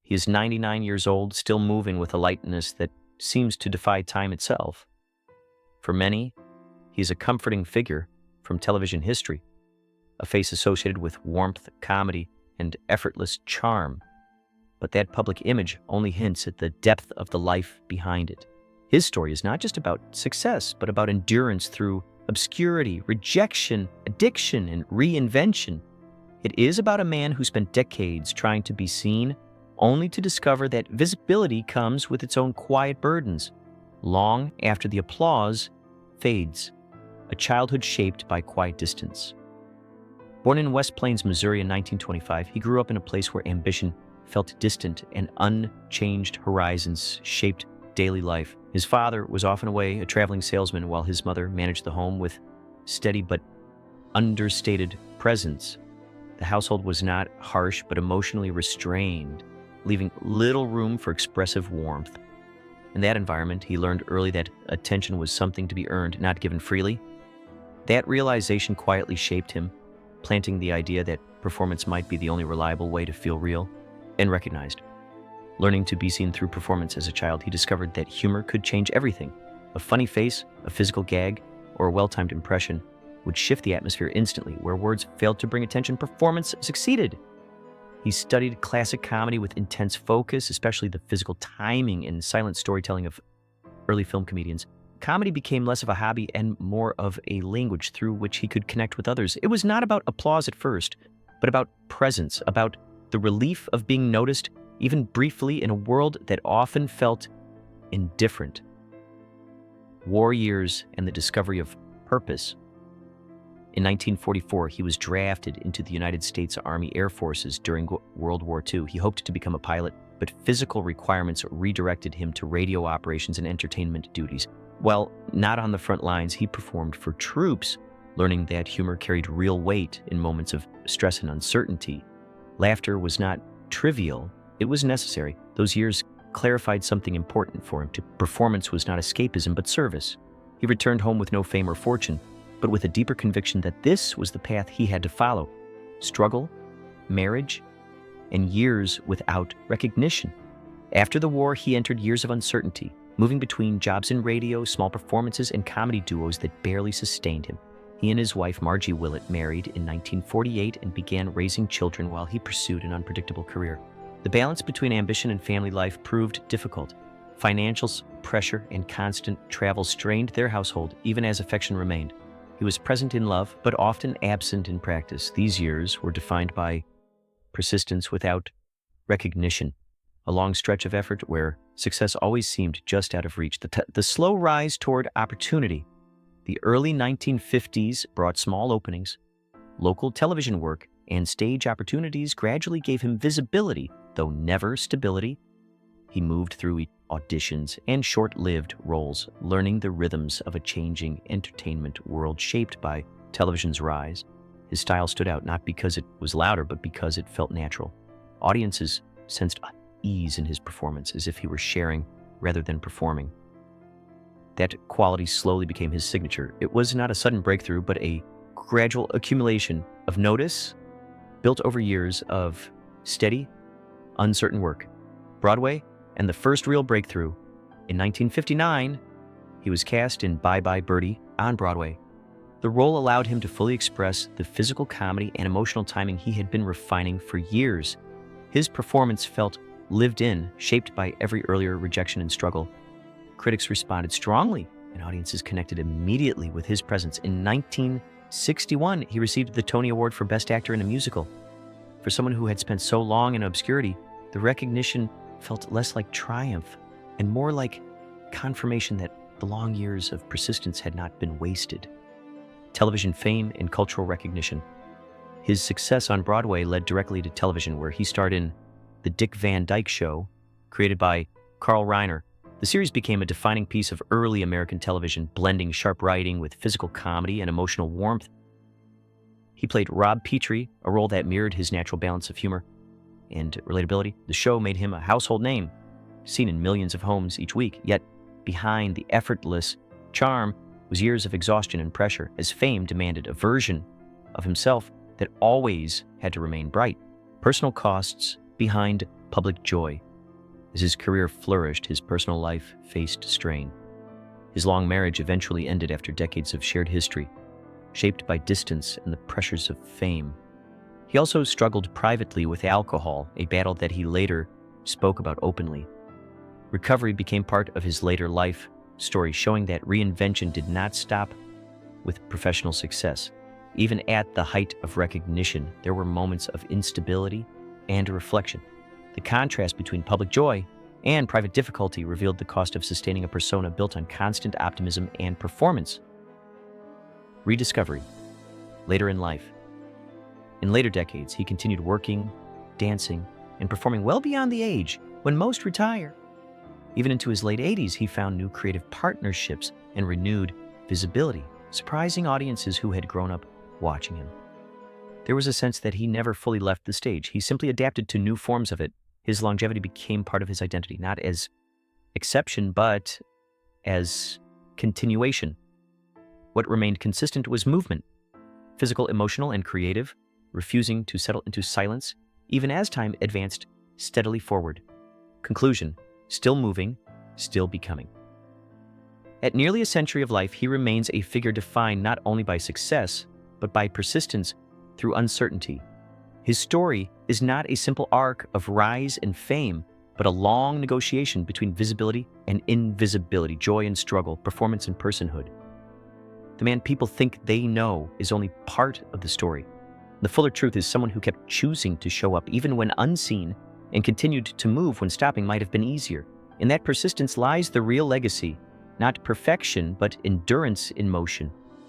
He is 99 years old, still moving with a lightness that seems to defy time itself. For many, he is a comforting figure from television history, a face associated with warmth, comedy, and effortless charm. But that public image only hints at the depth of the life behind it. His story is not just about success, but about endurance through obscurity, rejection, addiction, and reinvention. It is about a man who spent decades trying to be seen, only to discover that visibility comes with its own quiet burdens, long after the applause fades. A childhood shaped by quiet distance. Born in West Plains, Missouri in 1925, he grew up in a place where ambition felt distant and unchanged horizons shaped daily life. His father was often away, a traveling salesman, while his mother managed the home with steady but understated presence. The household was not harsh but emotionally restrained, leaving little room for expressive warmth. In that environment, he learned early that attention was something to be earned, not given freely. That realization quietly shaped him, planting the idea that performance might be the only reliable way to feel real and recognized. Learning to be seen through performance as a child, he discovered that humor could change everything. A funny face, a physical gag, or a well-timed impression would shift the atmosphere instantly. Where words failed to bring attention, performance succeeded. He studied classic comedy with intense focus, especially the physical timing and silent storytelling of early film comedians. Comedy became less of a hobby and more of a language through which he could connect with others. It was not about applause at first, but about presence, about the relief of being noticed, even briefly, in a world that often felt indifferent. War years and the discovery of purpose. In 1944, he was drafted into the United States Army Air Forces during World War II. He hoped to become a pilot, but physical requirements redirected him to radio operations and entertainment duties. While not on the front lines, he performed for troops, learning that humor carried real weight in moments of stress and uncertainty. Laughter was not trivial, it was necessary. Those years clarified something important for him. Performance was not escapism, but service. He returned home with no fame or fortune, but with a deeper conviction that this was the path he had to follow. Struggle, marriage, and years without recognition. After the war, he entered years of uncertainty, moving between jobs in radio, small performances, and comedy duos that barely sustained him. He and his wife, Margie Willett, married in 1948 and began raising children while he pursued an unpredictable career. The balance between ambition and family life proved difficult. Financial pressure and constant travel strained their household, even as affection remained. He was present in love, but often absent in practice. These years were defined by persistence without recognition, a long stretch of effort where success always seemed just out of reach. The slow rise toward opportunity. The early 1950s brought small openings, local television work, and stage opportunities gradually gave him visibility, though never stability. He moved through auditions and short-lived roles, learning the rhythms of a changing entertainment world shaped by television's rise. His style stood out not because it was louder, but because it felt natural. Audiences sensed ease in his performance, as if he were sharing rather than performing. That quality slowly became his signature. It was not a sudden breakthrough, but a gradual accumulation of notice built over years of steady, uncertain work. Broadway, and the first real breakthrough. In 1959, he was cast in Bye Bye Birdie on Broadway. The role allowed him to fully express the physical comedy and emotional timing he had been refining for years. His performance felt lived in, shaped by every earlier rejection and struggle. Critics responded strongly, and audiences connected immediately with his presence. In 1961, he received the Tony Award for Best Actor in a Musical. For someone who had spent so long in obscurity, the recognition felt less like triumph and more like confirmation that the long years of persistence had not been wasted. Television fame and cultural recognition. His success on Broadway led directly to television, where he starred in The Dick Van Dyke Show, created by Carl Reiner. The series became a defining piece of early American television, blending sharp writing with physical comedy and emotional warmth. He played Rob Petrie, a role that mirrored his natural balance of humor and relatability. The show made him a household name, seen in millions of homes each week. Yet, behind the effortless charm was years of exhaustion and pressure, as fame demanded a version of himself that always had to remain bright. Personal costs behind public joy. As his career flourished, his personal life faced strain. His long marriage eventually ended after decades of shared history, shaped by distance and the pressures of fame. He also struggled privately with alcohol, a battle that he later spoke about openly. Recovery became part of his later life story, showing that reinvention did not stop with professional success. Even at the height of recognition, there were moments of instability and reflection. The contrast between public joy and private difficulty revealed the cost of sustaining a persona built on constant optimism and performance. Rediscovery. Later in life. In later decades, he continued working, dancing, and performing well beyond the age when most retire. Even into his late 80s, he found new creative partnerships and renewed visibility, surprising audiences who had grown up watching him. There was a sense that he never fully left the stage. He simply adapted to new forms of it. His longevity became part of his identity, not as exception, but as continuation. What remained consistent was movement, physical, emotional, and creative, refusing to settle into silence, even as time advanced steadily forward. Conclusion: still moving, still becoming. At nearly a century of life, he remains a figure defined not only by success, but by persistence through uncertainty. His story is not a simple arc of rise and fame, but a long negotiation between visibility and invisibility, joy and struggle, performance and personhood. The man people think they know is only part of the story. The fuller truth is someone who kept choosing to show up even when unseen and continued to move when stopping might have been easier. In that persistence lies the real legacy, not perfection, but endurance in motion.